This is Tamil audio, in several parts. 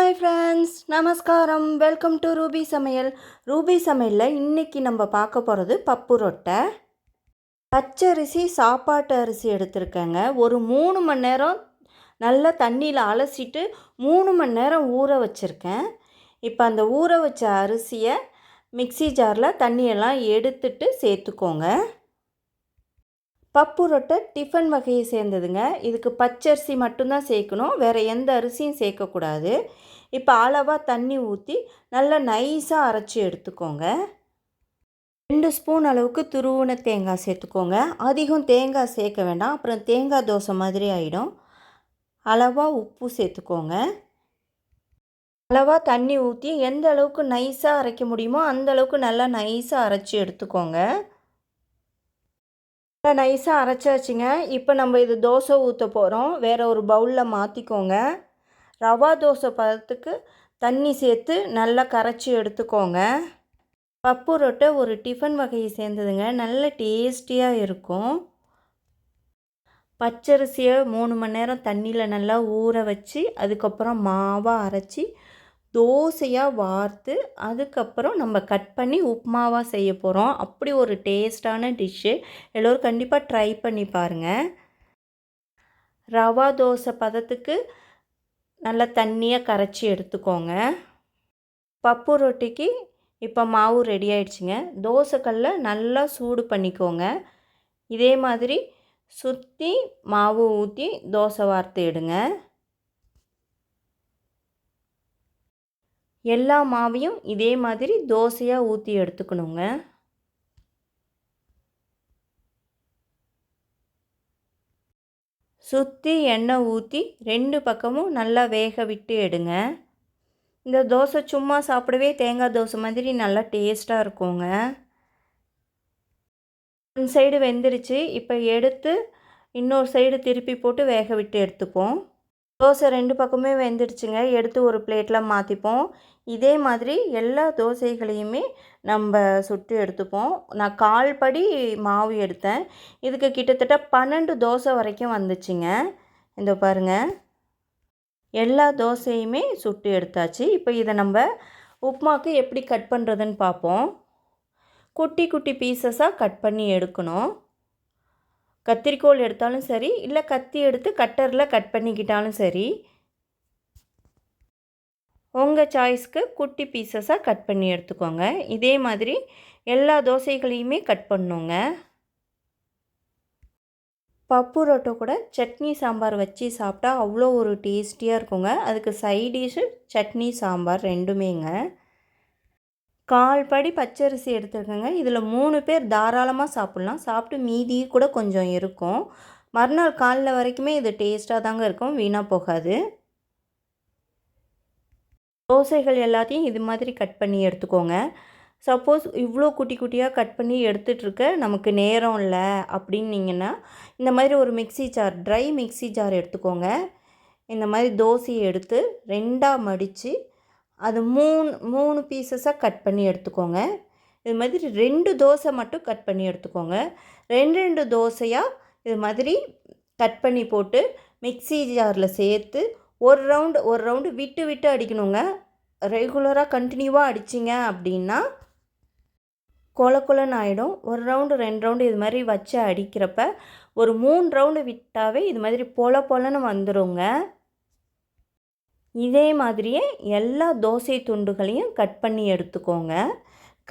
ஹாய் ஃப்ரெண்ட்ஸ், நமஸ்காரம். வெல்கம் டு ரூபி சமையல். ரூபி சமையலில் இன்றைக்கி நம்ம பார்க்க போகிறது பப்பு ரொட்டை. பச்சரிசி சாப்பாட்டு அரிசி எடுத்துருக்கேங்க. ஒரு 3 மணி நேரம் நல்லா தண்ணியில் அலசிட்டு 3 மணி நேரம் ஊற வச்சுருக்கேன். இப்போ அந்த ஊற வச்ச அரிசியை மிக்ஸி ஜாரில் தண்ணியெல்லாம் எடுத்துட்டு சேர்த்துக்கோங்க. பப்பு ரொட்டை டிஃபன் வகையை சேர்ந்ததுங்க. இதுக்கு பச்சரிசி மட்டும்தான் சேர்க்கணும், வேறு எந்த அரிசியும் சேர்க்கக்கூடாது. இப்போ அளவாக தண்ணி ஊற்றி நல்லா நைஸாக அரைச்சி எடுத்துக்கோங்க. 2 ஸ்பூன் அளவுக்கு துருவின தேங்காய் சேர்த்துக்கோங்க. அதிகம் தேங்காய் சேர்க்க வேண்டாம், அப்புறம் தேங்காய் தோசை மாதிரி ஆகிடும். அளவாக உப்பு சேர்த்துக்கோங்க. அளவாக தண்ணி ஊற்றி எந்த அளவுக்கு நைஸாக அரைக்க முடியுமோ அந்த அளவுக்கு நல்லா நைஸாக அரைச்சி எடுத்துக்கோங்க. நைஸாக அரைச்சாச்சுங்க. இப்போ நம்ம இது தோசை ஊற்ற போகிறோம். வேறு ஒரு பவுலில் மாற்றிக்கோங்க. ரவா தோசை பதத்துக்கு தண்ணி சேர்த்து நல்லா கரைச்சி எடுத்துக்கோங்க. பப்பு ரொட்டை ஒரு டிஃபன் வகையை சேர்ந்ததுங்க. நல்ல டேஸ்டியாக இருக்கும். பச்சரிசியை 3 மணி நேரம் தண்ணியில் நல்லா ஊற வச்சு அதுக்கப்புறம் மாவாக அரைச்சி தோசையாக வார்த்து அதுக்கப்புறம் நம்ம கட் பண்ணி உப்புமாவாக செய்ய போகிறோம். அப்படி ஒரு டேஸ்டான டிஷ்ஷு. எல்லோரும் கண்டிப்பாக ட்ரை பண்ணி பாருங்கள். ரவா தோசை பதத்துக்கு நல்லா தண்ணியாக கரைச்சி எடுத்துக்கோங்க. பப்பு ரொட்டிக்கு இப்போ மாவு ரெடி ஆயிடுச்சுங்க. தோசைக்கல்லை நல்லா சூடு பண்ணிக்கோங்க. இதே மாதிரி சுற்றி மாவு ஊற்றி தோசை வார்த்து எடுங்க. எல்லா மாவையும் இதே மாதிரி தோசையாக ஊற்றி எடுத்துக்கணுங்க. சுற்றி எண்ணெய் ஊற்றி 2 பக்கமும் நல்லா வேக விட்டு எடுங்க. இந்த தோசை சும்மா சாப்பிடவே தேங்காய் தோசை மாதிரி நல்லா டேஸ்ட்டாக இருக்குங்க. ஒரு சைடு வெந்துருச்சு. இப்போ எடுத்து இன்னொரு சைடு திருப்பி போட்டு வேக விட்டு எடுத்துப்போம். தோசை 2 பக்கமே வெந்துடுச்சுங்க. எடுத்து ஒரு பிளேட்டில் மாற்றிப்போம். இதே மாதிரி எல்லா தோசைகளையுமே நம்ம சுட்டு எடுத்துப்போம். நான் 1/4 படி மாவு எடுத்தேன். இதுக்கு கிட்டத்தட்ட 12 தோசை வரைக்கும் வந்துச்சுங்க. இந்த பாருங்கள், எல்லா தோசையுமே சுட்டு எடுத்தாச்சு. இப்போ இதை நம்ம உப்புமாவுக்கு எப்படி கட் பண்ணுறதுன்னு பார்ப்போம். குட்டி குட்டி பீசஸாக கட் பண்ணி எடுக்கணும். கத்திரிக்கோல் எடுத்தாலும் சரி, இல்லை கத்தி எடுத்து கட்டரில் கட் பண்ணிக்கிட்டாலும் சரி, உங்கள் சாய்ஸ்க்கு குட்டி பீசஸாக கட் பண்ணி எடுத்துக்கோங்க. இதே மாதிரி எல்லா தோசைகளையுமே கட் பண்ணுங்க. பப்பு ரொட்டை கூட சட்னி சாம்பார் வச்சு சாப்பிட்டா அவ்வளோ ஒரு டேஸ்டியாக இருக்குங்க. அதுக்கு சைடிஷ்ஷு சட்னி சாம்பார் ரெண்டுமேங்க. 1/4 படி பச்சரிசி எடுத்துருக்கேங்க. இதில் 3 பேர் தாராளமாக சாப்பிட்லாம். சாப்பிட்டு மீதி கூட கொஞ்சம் இருக்கும். மறுநாள் காலைல வரைக்குமே இது டேஸ்ட்டாக தாங்க இருக்கும், வீணாக போகாது. தோசைகள் எல்லாத்தையும் இது மாதிரி கட் பண்ணி எடுத்துக்கோங்க. சப்போஸ் இவ்வளோ குட்டி குட்டியாக கட் பண்ணி எடுத்துகிட்ருக்க நமக்கு நேரம் இல்லை அப்படின்னீங்கன்னா இந்த மாதிரி ஒரு mixie jar, dry mixie jar எடுத்துக்கோங்க. இந்த மாதிரி தோசையை எடுத்து 2ஆக மடித்து அது 3 பீசஸாக கட் பண்ணி எடுத்துக்கோங்க. இது மாதிரி 2 தோசை மட்டும் கட் பண்ணி எடுத்துக்கோங்க. 2 தோசையாக இது மாதிரி கட் பண்ணி போட்டு மிக்ஸி ஜாரில் சேர்த்து ஒரு ரவுண்டு விட்டு விட்டு அடிக்கணுங்க. ரெகுலராக கண்டினியூவாக அடிச்சிங்க அப்படின்னா கொல கொலன்னு ஆகிடும். 1 ரவுண்டு 2 ரவுண்டு இது மாதிரி வச்சு அடிக்கிறப்ப ஒரு 3 ரவுண்டு விட்டாவே இது மாதிரி பொல பொலன்னு வந்துடுங்க. இதே மாதிரியே எல்லா தோசை துண்டுகளையும் கட் பண்ணி எடுத்துக்கோங்க.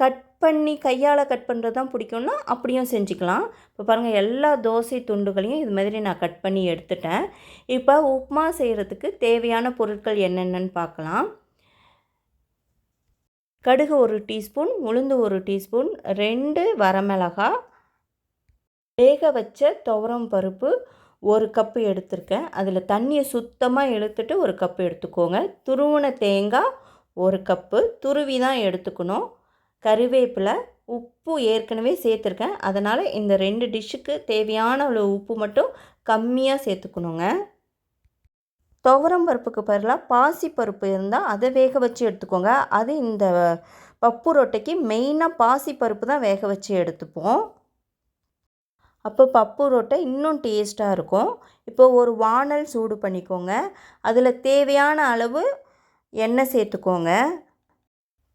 கட் பண்ணி கையால் கட் பண்ணுறது தான் பிடிக்கும்னா அப்படியும் செஞ்சுக்கலாம். இப்போ பாருங்கள், எல்லா தோசை துண்டுகளையும் இது மாதிரி நான் கட் பண்ணி எடுத்துட்டேன். இப்போ உப்புமா செய்கிறதுக்கு தேவையான பொருட்கள் என்னென்னு பார்க்கலாம். கடுகு 1 டீஸ்பூன், உளுந்து 1 டீஸ்பூன், 2 வரமிளகாய், வேக வச்ச துவரம் பருப்பு 1 கப்பு எடுத்திருக்கேன். அதில் தண்ணியை சுத்தமாக இழுத்துட்டு 1 கப்பு எடுத்துக்கோங்க. துருவின தேங்காய் 1 கப்பு, துருவி தான் எடுத்துக்கணும். கறிவேப்பிலை, உப்பு ஏற்கனவே சேர்த்துருக்கேன், அதனால் இந்த 2 டிஷ்ஷுக்கு தேவையான அளவு உப்பு மட்டும் கம்மியாக சேர்த்துக்கணுங்க. துவரம் பருப்புக்கு பதிலாக பாசிப்பருப்பு இருந்தால் அதை வேக வச்சு எடுத்துக்கோங்க. அது இந்த பப்பு ரொட்டைக்கு மெயினாக பாசிப்பருப்பு தான் வேக வச்சு எடுத்துப்போம். அப்போ பப்பு ரொட்டை இன்னும் டேஸ்ட்டாக இருக்கும். இப்போ ஒரு வானல் சூடு பண்ணிக்கோங்க. அதில் தேவையான அளவு எண்ணெய் சேர்த்துக்கோங்க.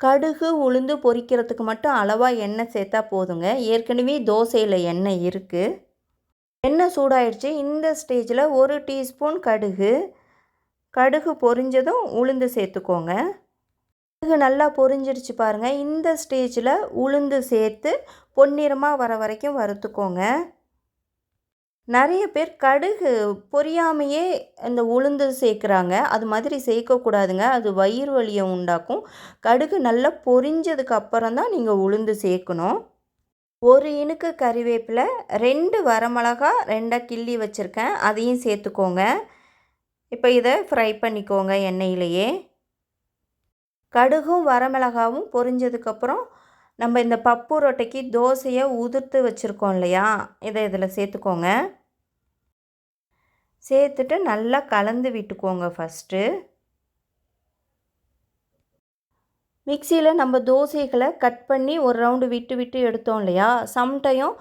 கடுகு உளுந்து பொரிக்கிறதுக்கு மட்டும் அளவாக எண்ணெய் சேர்த்தா போதுங்க. ஏற்கனவே தோசையில் எண்ணெய் இருக்குது. எண்ணெய் சூடாயிடுச்சு. இந்த ஸ்டேஜில் 1 டீஸ்பூன் கடுகு பொரிஞ்சதும் உளுந்து சேர்த்துக்கோங்க. கடுகு நல்லா பொரிஞ்சிடுச்சு பாருங்கள். இந்த ஸ்டேஜில் உளுந்து சேர்த்து பொன்னிறமாக வர வரைக்கும் வறுத்துக்கோங்க. நிறைய பேர் கடுகு பொரியாமையே இந்த உளுந்து சேர்க்குறாங்க. அது மாதிரி சேர்க்கக்கூடாதுங்க. அது வயிறு வலியை உண்டாக்கும். கடுகு நல்லா பொரிஞ்சதுக்கு அப்புறம் தான் நீங்கள் உளுந்து சேர்க்கணும். 1 இனுக்கு கறிவேப்பிலை, 2 வரமிளகா 2 கிள்ளி வச்சுருக்கேன், அதையும் சேர்த்துக்கோங்க. இப்போ இதை ஃப்ரை பண்ணிக்கோங்க எண்ணெயிலேயே. கடுகும் வரமிளகாவும் பொரிஞ்சதுக்கப்புறம் நம்ம இந்த பப்பு ரொட்டைக்கு தோசையை உதிர்த்து வச்சுருக்கோம் இல்லையா, இதை இதில் சேர்த்துக்கோங்க. சேர்த்துட்டு நல்லா கலந்து விட்டுக்கோங்க. ஃபஸ்ட்டு மிக்சியில் நம்ம தோசைகளை கட் பண்ணி ஒரு ரவுண்டு விட்டு விட்டு எடுத்தோம் இல்லையா, சம்டைம்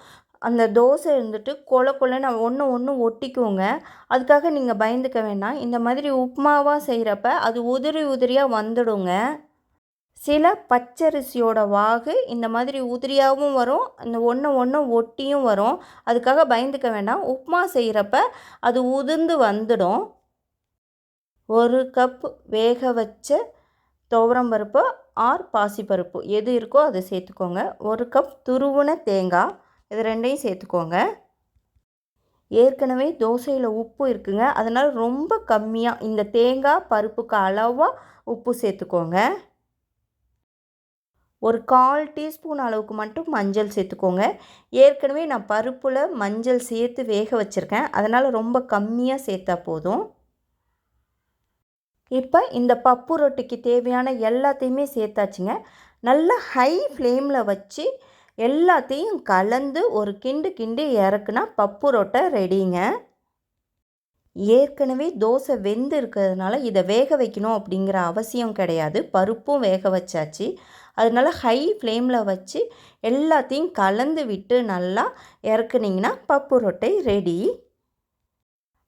அந்த தோசை இருந்துட்டு கொலன்னு ஒன்று ஒட்டிக்குவோங்க. அதுக்காக நீங்கள் பயந்துக்க வேண்டாம். இந்த மாதிரி உப்புமாவாக செய்கிறப்ப அது உதிரியாக வந்துடுங்க. சில பச்சரிசியோட வாகு இந்த மாதிரி உதிரியாகவும் வரும், இந்த ஒன்று ஒட்டியும் வரும். அதுக்காக பயந்துக்க வேண்டாம். உப்புமா செய்கிறப்ப அது உதிர்ந்து வந்துடும். 1 கப் வேக வச்ச துவரம்பருப்பு ஆர் பாசிப்பருப்பு எது இருக்கோ அதை சேர்த்துக்கோங்க. 1 கப் துருவின தேங்காய், இது 2ஐயும் சேர்த்துக்கோங்க. ஏற்கனவே தோசையில் உப்பு இருக்குங்க, அதனால் ரொம்ப கம்மியாக இந்த தேங்காய் பருப்புக்கு அளவாக உப்பு சேர்த்துக்கோங்க. 1/4 டீஸ்பூன் அளவுக்கு மட்டும் மஞ்சள் சேர்த்துக்கோங்க. ஏற்கனவே நான் பருப்பில் மஞ்சள் சேர்த்து வேக வச்சுருக்கேன், அதனால் ரொம்ப கம்மியாக சேர்த்தா போதும். இப்போ இந்த பப்பு ரொட்டிக்கு தேவையான எல்லாத்தையுமே சேர்த்தாச்சுங்க. நல்லா ஹை ஃப்ளேமில் வச்சு எல்லாத்தையும் கலந்து ஒரு கிண்டு இறக்குனா பப்பு ரொட்டை ரெடிங்க. ஏற்கனவே தோசை வெந்து இருக்கிறதுனால இதை வேக வைக்கணும் அப்படிங்கிற அவசியம் கிடையாது. பருப்பும் வேக வச்சாச்சு. அதனால் ஹை ஃப்ளேமில் வச்சு எல்லாத்தையும் கலந்து விட்டு நல்லா இறக்குனிங்கன்னா பப்பு ரொட்டை ரெடி.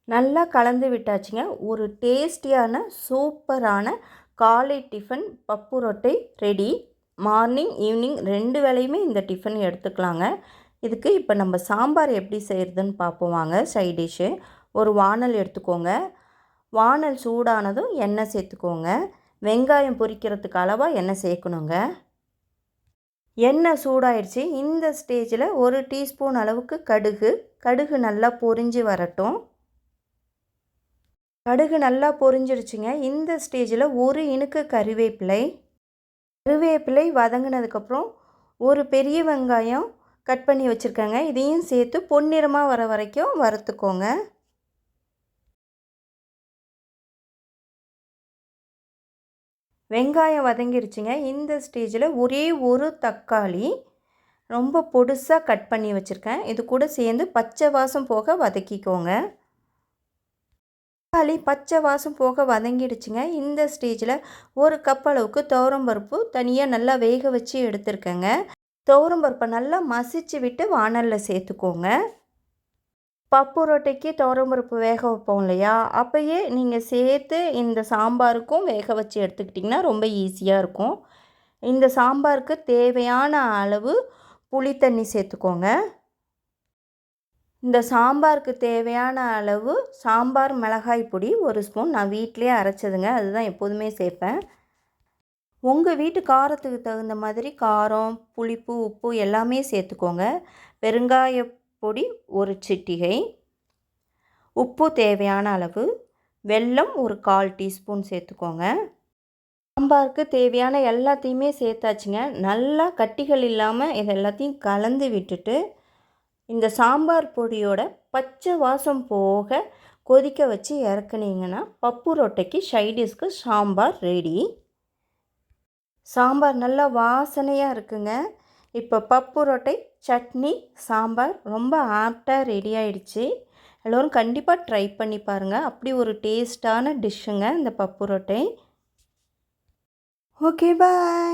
நல்லா கலந்து விட்டாச்சுங்க. ஒரு டேஸ்டியான சூப்பரான காலை டிஃபன் பப்பு ரொட்டை ரெடி. மார்னிங் ஈவினிங் 2 வேளையுமே இந்த டிஃபன் எடுத்துக்கலாங்க. இதுக்கு இப்போ நம்ம சாம்பார் எப்படி செய்கிறதுன்னு பார்ப்போம் வாங்க. சைட் டிஷ்ஷு ஒரு வானல் எடுத்துக்கோங்க. வானல் சூடானதும் எண்ணெய் சேர்த்துக்கோங்க. வெங்காயம் பொரிக்கிறதுக்கு அளவாக எண்ணெய் சேர்க்கணுங்க. எண்ணெய் சூடாயிடுச்சு. இந்த ஸ்டேஜில் 1 டீஸ்பூன் அளவுக்கு கடுகு நல்லா பொரிஞ்சு வரட்டும். கடுகு நல்லா பொரிஞ்சிடுச்சுங்க. இந்த ஸ்டேஜில் 1 இனுக்கு கறிவேப்பிலை வதங்கினதுக்கப்புறம் ஒரு பெரிய வெங்காயம் கட் பண்ணி வச்சுருக்கேங்க, இதையும் சேர்த்து பொன்னிறமாக வர வரைக்கும் வறுத்துக்கோங்க. வெங்காயம் வதங்கிடுச்சுங்க. இந்த ஸ்டேஜில் ஒரே ஒரு தக்காளி ரொம்ப பொடுசாக கட் பண்ணி வச்சுருக்கேன், இது கூட சேர்ந்து பச்சை வாசம் போக வதக்கிக்கோங்க. தக்காளி பச்சை வாசம் போக வதங்கிடுச்சுங்க. இந்த ஸ்டேஜில் 1 கப் அளவுக்கு துவரம்பருப்பு தனியாக நல்லா வேக வச்சு எடுத்துருக்கேங்க. துவரம்பருப்பை நல்லா மசிச்சு விட்டு வானலில் சேர்த்துக்கோங்க. பப்பு ரொட்டைக்கு துவரம்பருப்பு வேக வைப்போம் இல்லையா, அப்போயே நீங்கள் சேர்த்து இந்த சாம்பாருக்கும் வேக வச்சு எடுத்துக்கிட்டிங்கன்னா ரொம்ப ஈஸியாக இருக்கும். இந்த சாம்பாருக்கு தேவையான அளவு புளி தண்ணி சேர்த்துக்கோங்க. இந்த சாம்பாருக்கு தேவையான அளவு சாம்பார் மிளகாய் பொடி 1 ஸ்பூன், நான் வீட்டிலே அரைச்சதுங்க, அதுதான் எப்போதுமே சேர்ப்பேன். உங்கள் வீட்டு காரத்துக்கு தகுந்த மாதிரி காரம், புளிப்பு, உப்பு எல்லாமே சேர்த்துக்கோங்க. பெருங்காய பொடி 1 சிட்டிகை, உப்பு தேவையான அளவு, வெல்லம் ஒரு 1/4 டீஸ்பூன் சேர்த்துக்கோங்க. சாம்பாருக்கு தேவையான எல்லாத்தையுமே சேர்த்தாச்சுங்க. நல்லா கட்டிகள் இல்லாமல் இது எல்லாத்தையும் கலந்து விட்டுட்டு இந்த சாம்பார் பொடியோட பச்சை வாசம் போக கொதிக்க வச்சு இறக்குனீங்கன்னா பப்பு ரொட்டைக்கு சைடிஷ்க்கு சாம்பார் ரெடி. சாம்பார் நல்லா வாசனையாக இருக்குங்க. இப்போ பப்பு ரொட்டை, சட்னி, சாம்பார் ரொம்ப ஆப்டாக ரெடி ஆகிடுச்சு. எல்லோரும் கண்டிப்பாக ட்ரை பண்ணி பாருங்கள். அப்படி ஒரு டேஸ்டான டிஷ்ஷுங்க இந்த பப்பு ரொட்டை. ஓகே, பாய்.